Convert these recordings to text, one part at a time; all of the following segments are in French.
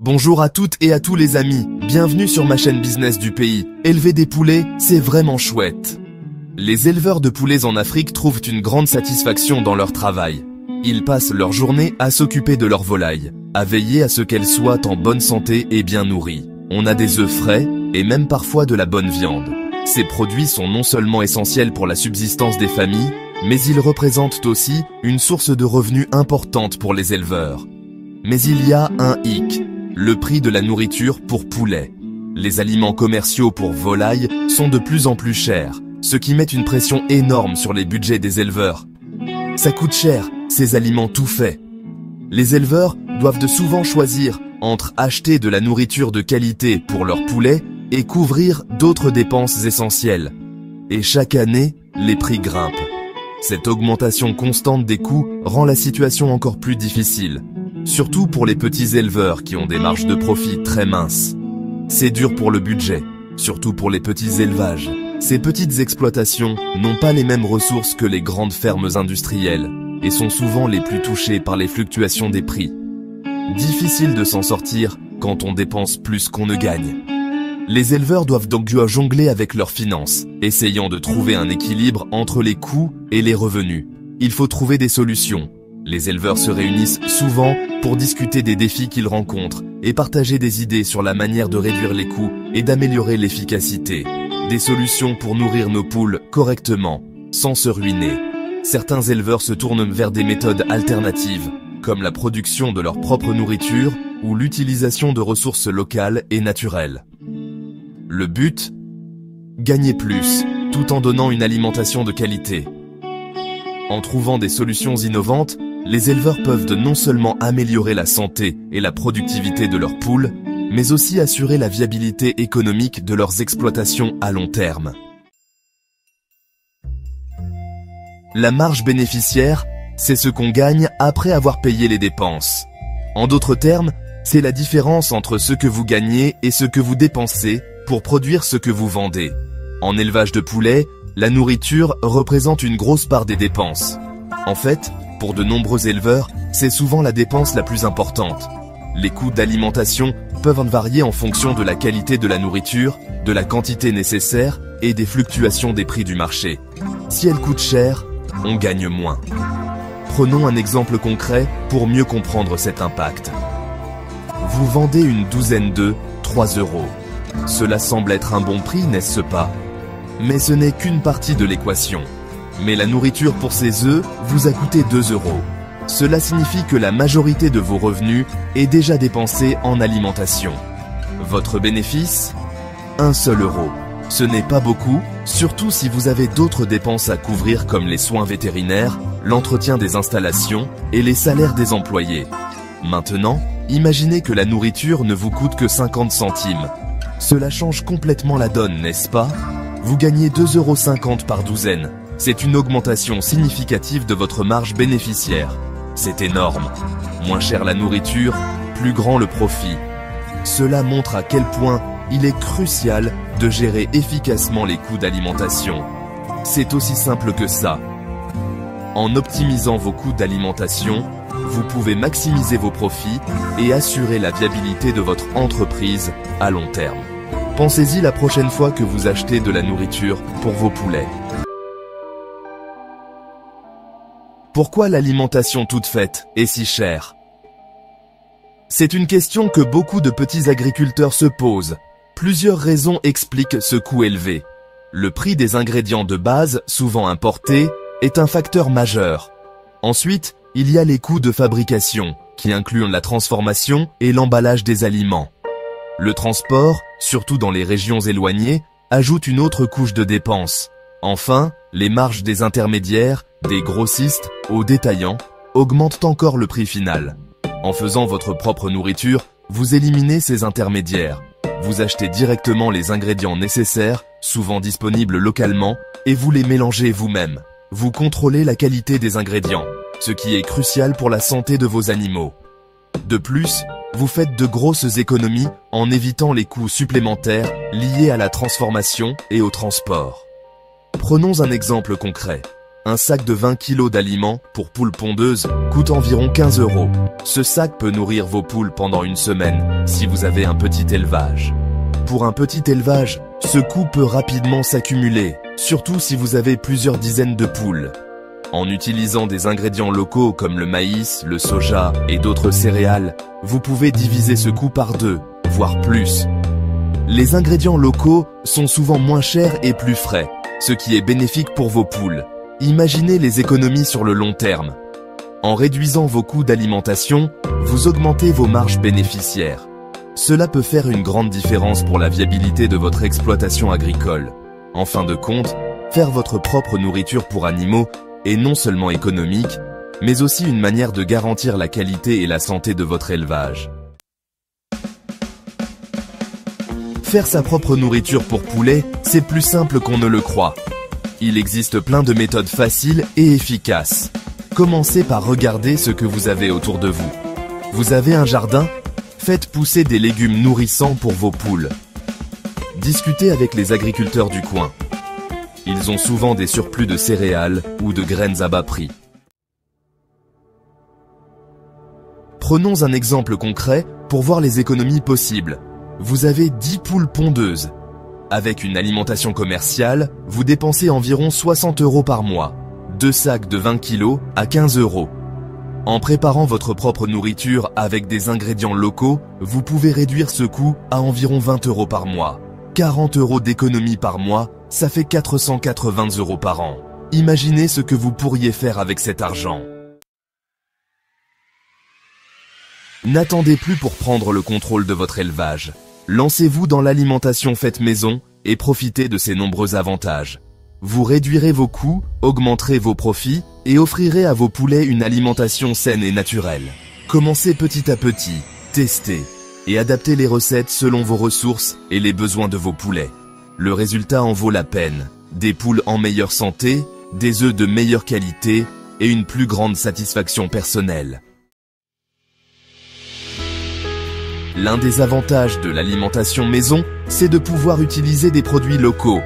Bonjour à toutes et à tous les amis, bienvenue sur ma chaîne business du pays. Élever des poulets, c'est vraiment chouette. Les éleveurs de poulets en Afrique trouvent une grande satisfaction dans leur travail. Ils passent leur journée à s'occuper de leurs volailles, à veiller à ce qu'elles soient en bonne santé et bien nourries. On a des œufs frais et même parfois de la bonne viande. Ces produits sont non seulement essentiels pour la subsistance des familles, mais ils représentent aussi une source de revenus importante pour les éleveurs. Mais il y a un hic. Le prix de la nourriture pour poulets. Les aliments commerciaux pour volailles sont de plus en plus chers, ce qui met une pression énorme sur les budgets des éleveurs. Ça coûte cher, ces aliments tout faits. Les éleveurs doivent souvent choisir entre acheter de la nourriture de qualité pour leurs poulets et couvrir d'autres dépenses essentielles. Et chaque année, les prix grimpent. Cette augmentation constante des coûts rend la situation encore plus difficile. Surtout pour les petits éleveurs qui ont des marges de profit très minces. C'est dur pour le budget, surtout pour les petits élevages. Ces petites exploitations n'ont pas les mêmes ressources que les grandes fermes industrielles et sont souvent les plus touchées par les fluctuations des prix. Difficile de s'en sortir quand on dépense plus qu'on ne gagne. Les éleveurs doivent donc jongler avec leurs finances, essayant de trouver un équilibre entre les coûts et les revenus. Il faut trouver des solutions. Les éleveurs se réunissent souvent pour discuter des défis qu'ils rencontrent et partager des idées sur la manière de réduire les coûts et d'améliorer l'efficacité. Des solutions pour nourrir nos poules correctement, sans se ruiner. Certains éleveurs se tournent vers des méthodes alternatives, comme la production de leur propre nourriture ou l'utilisation de ressources locales et naturelles. Le but ? Gagner plus, tout en donnant une alimentation de qualité. En trouvant des solutions innovantes, les éleveurs peuvent non seulement améliorer la santé et la productivité de leurs poules, mais aussi assurer la viabilité économique de leurs exploitations à long terme. La marge bénéficiaire, c'est ce qu'on gagne après avoir payé les dépenses. En d'autres termes, c'est la différence entre ce que vous gagnez et ce que vous dépensez pour produire ce que vous vendez. En élevage de poulets, la nourriture représente une grosse part des dépenses. En fait, pour de nombreux éleveurs, c'est souvent la dépense la plus importante. Les coûts d'alimentation peuvent varier en fonction de la qualité de la nourriture, de la quantité nécessaire et des fluctuations des prix du marché. Si elle coûte cher, on gagne moins. Prenons un exemple concret pour mieux comprendre cet impact. Vous vendez une douzaine d'œufs, 3 €. Cela semble être un bon prix, n'est-ce pas ? Mais ce n'est qu'une partie de l'équation. Mais la nourriture pour ces œufs vous a coûté 2 €. Cela signifie que la majorité de vos revenus est déjà dépensée en alimentation. Votre bénéfice ? 1 seul euro. Ce n'est pas beaucoup, surtout si vous avez d'autres dépenses à couvrir comme les soins vétérinaires, l'entretien des installations et les salaires des employés. Maintenant, imaginez que la nourriture ne vous coûte que 50 centimes. Cela change complètement la donne, n'est-ce pas ? Vous gagnez 2,50 € par douzaine. C'est une augmentation significative de votre marge bénéficiaire. C'est énorme. Moins cher la nourriture, plus grand le profit. Cela montre à quel point il est crucial de gérer efficacement les coûts d'alimentation. C'est aussi simple que ça. En optimisant vos coûts d'alimentation, vous pouvez maximiser vos profits et assurer la viabilité de votre entreprise à long terme. Pensez-y la prochaine fois que vous achetez de la nourriture pour vos poulets. Pourquoi l'alimentation toute faite est si chère ? C'est une question que beaucoup de petits agriculteurs se posent. Plusieurs raisons expliquent ce coût élevé. Le prix des ingrédients de base, souvent importés, est un facteur majeur. Ensuite, il y a les coûts de fabrication, qui incluent la transformation et l'emballage des aliments. Le transport, surtout dans les régions éloignées, ajoute une autre couche de dépenses. Enfin, les marges des intermédiaires, des grossistes aux détaillants, augmentent encore le prix final. En faisant votre propre nourriture, vous éliminez ces intermédiaires. Vous achetez directement les ingrédients nécessaires, souvent disponibles localement, et vous les mélangez vous-même. Vous contrôlez la qualité des ingrédients, ce qui est crucial pour la santé de vos animaux. De plus, vous faites de grosses économies en évitant les coûts supplémentaires liés à la transformation et au transport. Prenons un exemple concret. Un sac de 20 kg d'aliments pour poules pondeuses coûte environ 15 €. Ce sac peut nourrir vos poules pendant une semaine si vous avez un petit élevage. Pour un petit élevage, ce coût peut rapidement s'accumuler, surtout si vous avez plusieurs dizaines de poules. En utilisant des ingrédients locaux comme le maïs, le soja et d'autres céréales, vous pouvez diviser ce coût par 2, voire plus. Les ingrédients locaux sont souvent moins chers et plus frais, ce qui est bénéfique pour vos poules. Imaginez les économies sur le long terme. En réduisant vos coûts d'alimentation, vous augmentez vos marges bénéficiaires. Cela peut faire une grande différence pour la viabilité de votre exploitation agricole. En fin de compte, faire votre propre nourriture pour animaux est non seulement économique, mais aussi une manière de garantir la qualité et la santé de votre élevage. Faire sa propre nourriture pour poulets, c'est plus simple qu'on ne le croit. Il existe plein de méthodes faciles et efficaces. Commencez par regarder ce que vous avez autour de vous. Vous avez un jardin? Faites pousser des légumes nourrissants pour vos poules. Discutez avec les agriculteurs du coin. Ils ont souvent des surplus de céréales ou de graines à bas prix. Prenons un exemple concret pour voir les économies possibles. Vous avez 10 poules pondeuses. Avec une alimentation commerciale, vous dépensez environ 60 € par mois. 2 sacs de 20 kg à 15 €. En préparant votre propre nourriture avec des ingrédients locaux, vous pouvez réduire ce coût à environ 20 € par mois. 40 € d'économie par mois, ça fait 480 € par an. Imaginez ce que vous pourriez faire avec cet argent. N'attendez plus pour prendre le contrôle de votre élevage. Lancez-vous dans l'alimentation faite maison et profitez de ses nombreux avantages. Vous réduirez vos coûts, augmenterez vos profits et offrirez à vos poulets une alimentation saine et naturelle. Commencez petit à petit, testez et adaptez les recettes selon vos ressources et les besoins de vos poulets. Le résultat en vaut la peine. Des poules en meilleure santé, des œufs de meilleure qualité et une plus grande satisfaction personnelle. L'un des avantages de l'alimentation maison, c'est de pouvoir utiliser des produits locaux.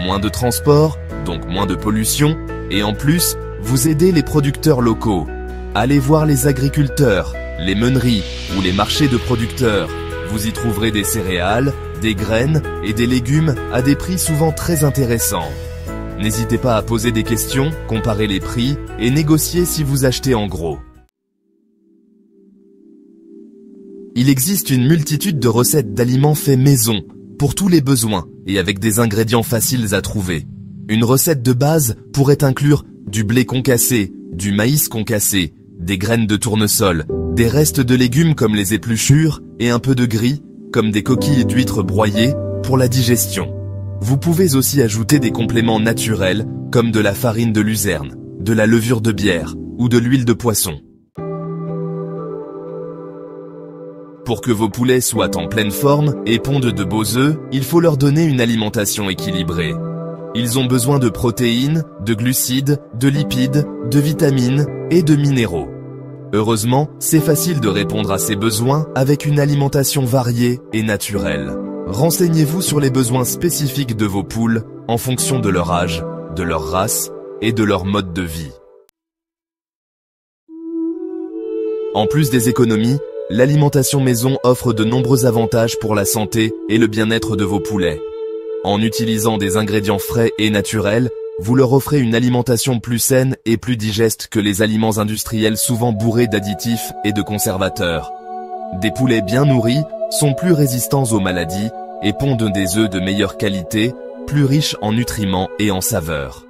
Moins de transport, donc moins de pollution, et en plus, vous aidez les producteurs locaux. Allez voir les agriculteurs, les meuneries ou les marchés de producteurs. Vous y trouverez des céréales, des graines et des légumes à des prix souvent très intéressants. N'hésitez pas à poser des questions, comparer les prix et négocier si vous achetez en gros. Il existe une multitude de recettes d'aliments faits maison, pour tous les besoins et avec des ingrédients faciles à trouver. Une recette de base pourrait inclure du blé concassé, du maïs concassé, des graines de tournesol, des restes de légumes comme les épluchures et un peu de gris, comme des coquilles d'huîtres broyées, pour la digestion. Vous pouvez aussi ajouter des compléments naturels comme de la farine de luzerne, de la levure de bière ou de l'huile de poisson. Pour que vos poulets soient en pleine forme et pondent de beaux œufs, il faut leur donner une alimentation équilibrée. Ils ont besoin de protéines, de glucides, de lipides, de vitamines et de minéraux. Heureusement, c'est facile de répondre à ces besoins avec une alimentation variée et naturelle. Renseignez-vous sur les besoins spécifiques de vos poules en fonction de leur âge, de leur race et de leur mode de vie. En plus des économies, l'alimentation maison offre de nombreux avantages pour la santé et le bien-être de vos poulets. En utilisant des ingrédients frais et naturels, vous leur offrez une alimentation plus saine et plus digeste que les aliments industriels souvent bourrés d'additifs et de conservateurs. Des poulets bien nourris sont plus résistants aux maladies et pondent des œufs de meilleure qualité, plus riches en nutriments et en saveurs.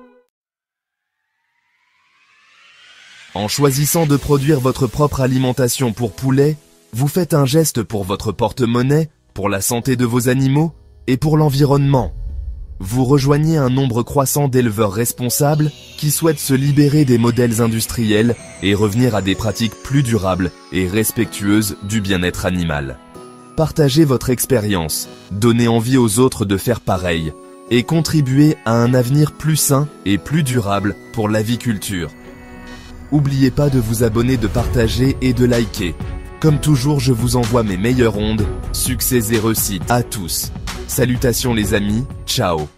En choisissant de produire votre propre alimentation pour poulets, vous faites un geste pour votre porte-monnaie, pour la santé de vos animaux et pour l'environnement. Vous rejoignez un nombre croissant d'éleveurs responsables qui souhaitent se libérer des modèles industriels et revenir à des pratiques plus durables et respectueuses du bien-être animal. Partagez votre expérience, donnez envie aux autres de faire pareil et contribuez à un avenir plus sain et plus durable pour l'aviculture. N'oubliez pas de vous abonner, de partager et de liker. Comme toujours, je vous envoie mes meilleures ondes, succès et réussite à tous. Salutations les amis, ciao.